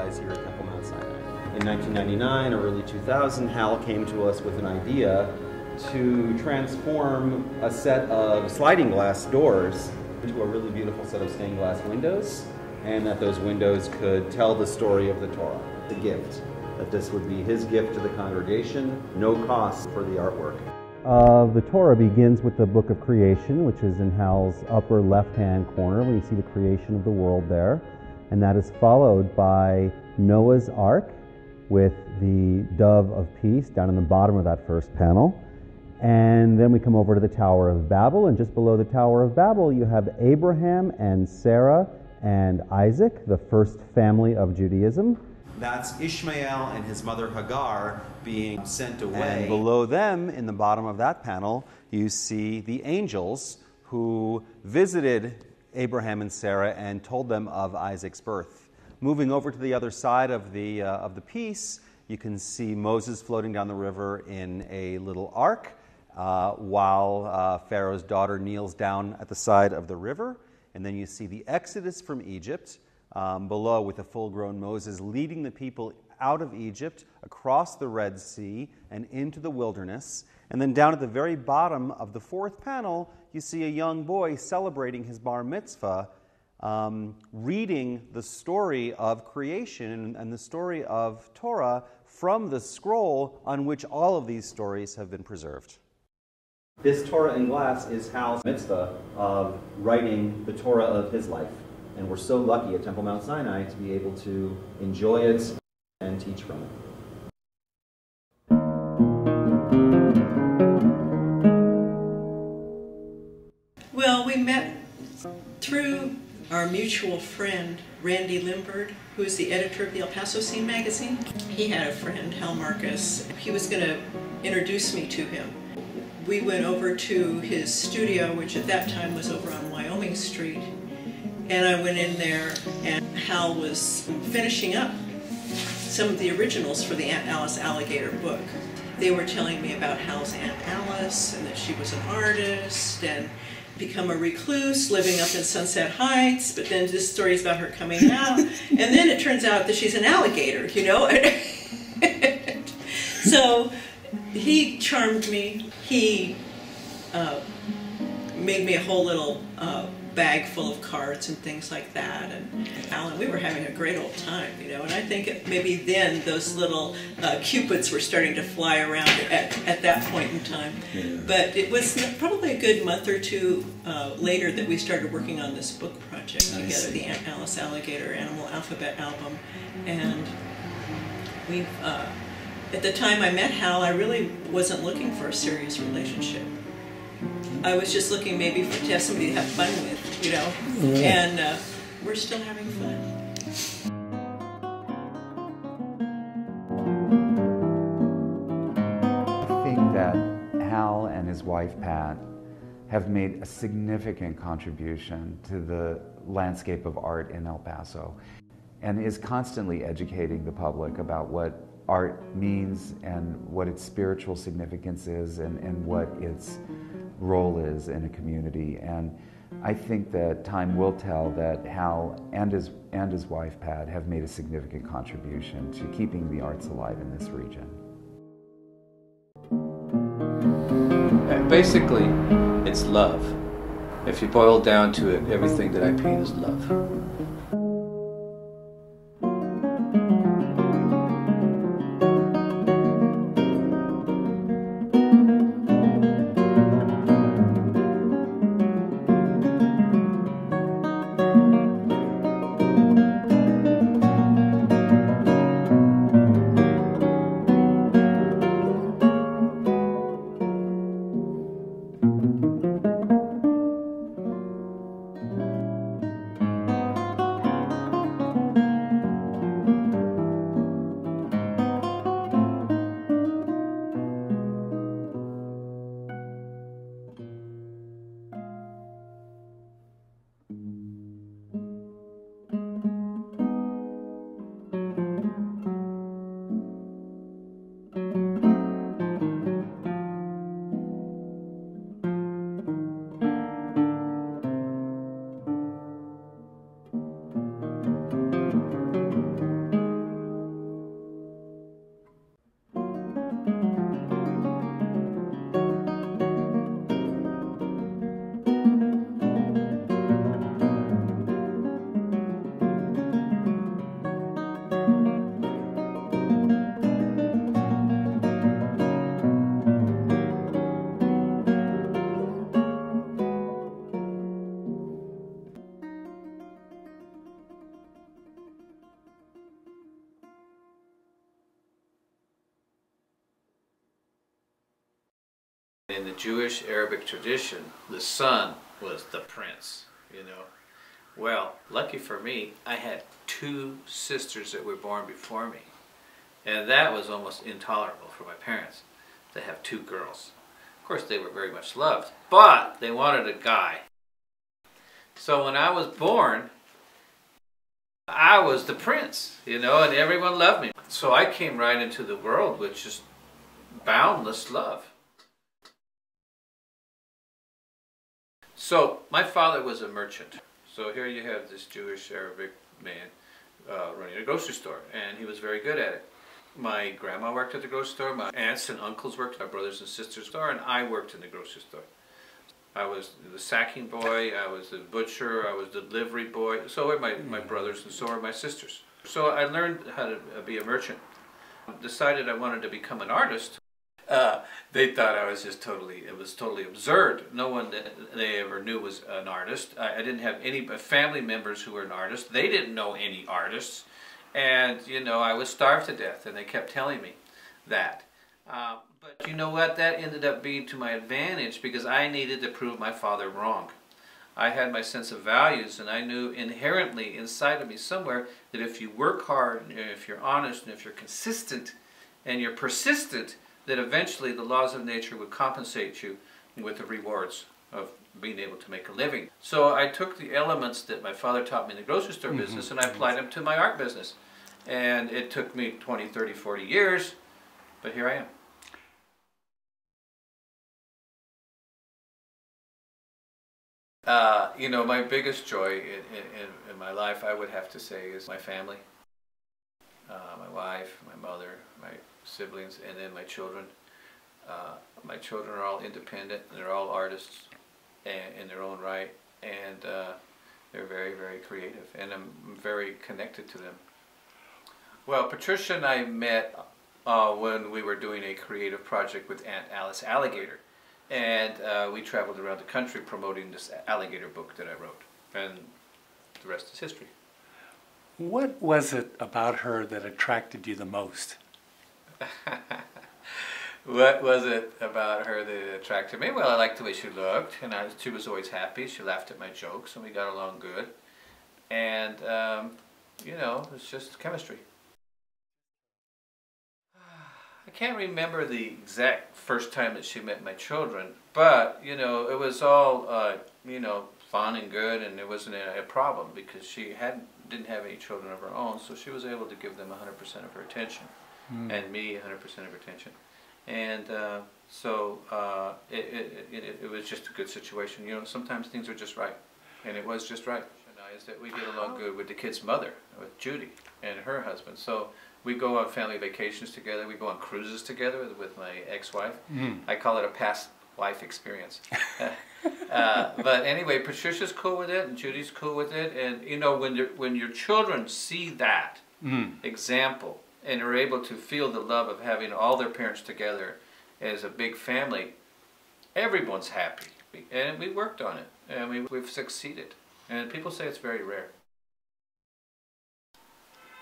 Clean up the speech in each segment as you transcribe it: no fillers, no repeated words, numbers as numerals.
Wise here at Temple Mount Sinai. In 1999 or early 2000, Hal came to us with an idea to transform a set of sliding glass doors into a really beautiful set of stained glass windows, and that those windows could tell the story of the Torah, the gift. That this would be his gift to the congregation, no cost for the artwork. The Torah begins with the book of creation, which is in Hal's upper left-hand corner, where you see the creation of the world there. And that is followed by Noah's Ark with the dove of peace down in the bottom of that first panel. And then we come over to the Tower of Babel, and just below the Tower of Babel you have Abraham and Sarah and Isaac, the first family of Judaism. That's Ishmael and his mother Hagar being sent away. And below them, in the bottom of that panel, you see the angels who visited Abraham and Sarah and told them of Isaac's birth. Moving over to the other side of the piece, you can see Moses floating down the river in a little ark, while Pharaoh's daughter kneels down at the side of the river. And then you see the Exodus from Egypt, below, with a full-grown Moses leading the people out of Egypt, across the Red Sea, and into the wilderness. And then down at the very bottom of the fourth panel, you see a young boy celebrating his bar mitzvah, reading the story of creation and the story of Torah from the scroll on which all of these stories have been preserved. This Torah in glass is Hal's mitzvah of writing the Torah of his life. And we're so lucky at Temple Mount Sinai to be able to enjoy it and teach from it. Well, we met through our mutual friend, Randy Limbird, who is the editor of the El Paso Scene magazine. He had a friend, Hal Marcus. He was going to introduce me to him. We went over to his studio, which at that time was over on Wyoming Street. And I went in there, and Hal was finishing up some of the originals for the Aunt Alice Alligator book. They were telling me about Hal's Aunt Alice, and that she was an artist, and become a recluse, living up in Sunset Heights, but then this story is about her coming out, and then it turns out that she's an alligator, you know? So he charmed me. He made me a whole little bag full of cards and things like that, and Alan, we were having a great old time, you know, and I think maybe then those little cupids were starting to fly around at that point in time. Yeah. But it was probably a good month or two later that we started working on this book project together, the Aunt Alice Alligator Animal Alphabet album. And we've, at the time I met Hal, I really wasn't looking for a serious relationship. I was just looking maybe to have somebody to have fun with, you know, and we're still having fun. I think that Hal and his wife Pat have made a significant contribution to the landscape of art in El Paso, and is constantly educating the public about what art means and what its spiritual significance is, and what its role is in a community. And I think that time will tell that Hal and his wife Pat have made a significant contribution to keeping the arts alive in this region. Basically, it's love. If you boil down to it, everything that I paint is love. In the Jewish Arabic tradition, the son was the prince, you know. Well, lucky for me, I had 2 sisters that were born before me. And that was almost intolerable for my parents, to have 2 girls. Of course, they were very much loved, but they wanted a guy. So when I was born, I was the prince, you know, and everyone loved me. So I came right into the world with just boundless love. So my father was a merchant. So here you have this Jewish Arabic man running a grocery store, and he was very good at it. My grandma worked at the grocery store, my aunts and uncles worked at my brothers and sisters' store, and I worked in the grocery store. I was the sacking boy, I was the butcher, I was the delivery boy. So were my brothers, and so were my sisters. So I learned how to be a merchant. Decided I wanted to become an artist. They thought I was just it was totally absurd. No one that they ever knew was an artist. I didn't have any family members who were an artist. They didn't know any artists. And, you know, I was starved to death, and they kept telling me that. But you know what? That ended up being to my advantage because I needed to prove my father wrong. I had my sense of values, and I knew inherently inside of me somewhere that if you work hard, and if you're honest, and if you're consistent, and you're persistent, that eventually the laws of nature would compensate you with the rewards of being able to make a living. So I took the elements that my father taught me in the grocery store business and I applied them to my art business. And it took me 20, 30, 40 years, but here I am. You know, my biggest joy in my life, I would have to say, is my family. My wife, my mother, my siblings, and then my children. My children are all independent, and they're all artists in their own right, and they're very, very creative, and I'm very connected to them. Well, Patricia and I met when we were doing a creative project with Aunt Alice Alligator, and we traveled around the country promoting this alligator book that I wrote, and the rest is history. What was it about her that attracted you the most? What was it about her that attracted me? Well, I liked the way she looked, and she was always happy. She laughed at my jokes, and we got along good. And, you know, it was just chemistry. I can't remember the exact first time that she met my children, but, you know, it was all, you know, fun and good, and there wasn't a problem because she didn't have any children of her own, so she was able to give them 100% of her attention, and me 100% of her attention. And so it was just a good situation. You know, sometimes things are just right, and it was just right. Is that we get along good with the kid's mother, with Judy, and her husband. So we go on family vacations together. We go on cruises together with my ex-wife. I call it a past life experience. But anyway, Patricia's cool with it, and Judy's cool with it. And you know, when your children see that example, and are able to feel the love of having all their parents together as a big family, everyone's happy. And we worked on it, and we've succeeded. And people say it's very rare.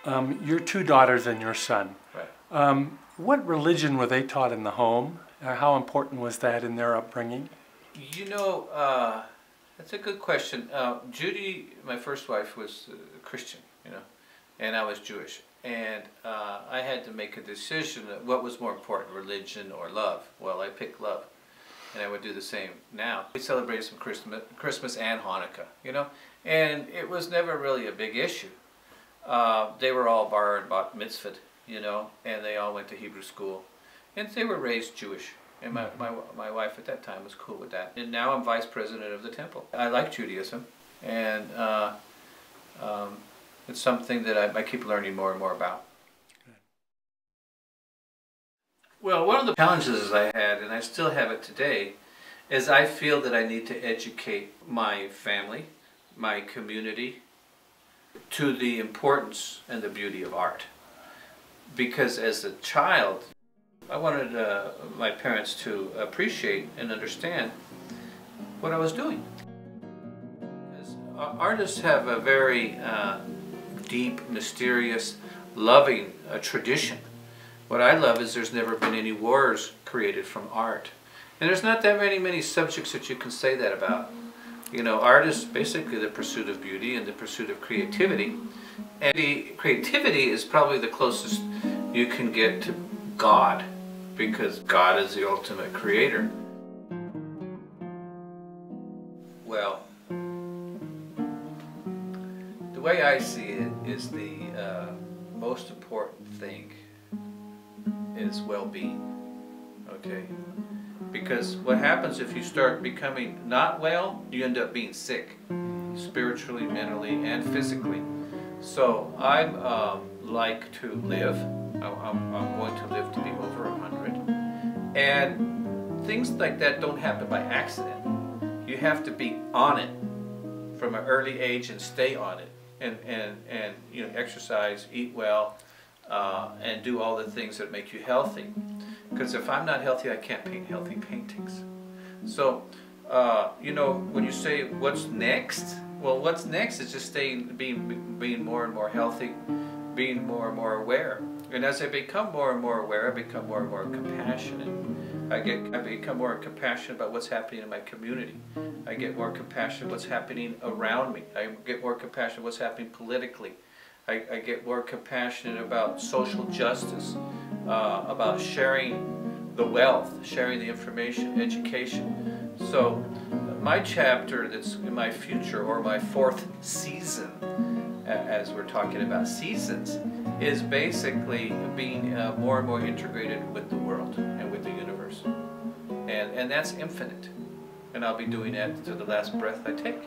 Your 2 daughters and your son. Right. What religion were they taught in the home? How important was that in their upbringing? You know, that's a good question. Judy, my first wife, was a Christian, you know, and I was Jewish. And I had to make a decision of what was more important, religion or love. Well, I picked love. And I would do the same now. We celebrated some Christmas and Hanukkah, you know, and it was never really a big issue. They were all bar and bat mitzvahed, you know, and they all went to Hebrew school, and they were raised Jewish. And my wife at that time was cool with that. And now I'm vice president of the temple. I like Judaism, and it's something that I keep learning more and more about. Well, one of the challenges I had, and I still have it today, is I feel that I need to educate my family, my community, to the importance and the beauty of art. Because as a child, I wanted my parents to appreciate and understand what I was doing. Because artists have a very deep, mysterious, loving tradition. What I love is there's never been any wars created from art. And there's not that many subjects that you can say that about. You know, art is basically the pursuit of beauty and the pursuit of creativity. And the creativity is probably the closest you can get to God, because God is the ultimate creator. Well, the way I see it is the most important thing is well-being, okay? Because what happens if you start becoming not well, you end up being sick, spiritually, mentally, and physically. So I like to live. I'm going to live to be over 100. And things like that don't happen by accident. You have to be on it from an early age and stay on it. And you know, exercise, eat well, and do all the things that make you healthy. Because if I'm not healthy, I can't paint healthy paintings. So, you know, when you say what's next, well, what's next is just being more and more healthy, being more and more aware. And as I become more and more aware, I become more and more compassionate. I become more compassionate about what's happening in my community. I get more compassionate what's happening around me. I get more compassionate what's happening politically. I get more compassionate about social justice, about sharing the wealth, sharing the information, education. So my chapter that's in my future, or my 4th season, as we're talking about seasons, is basically being more and more integrated with the world and with the universe. And that's infinite. And I'll be doing that to the last breath I take.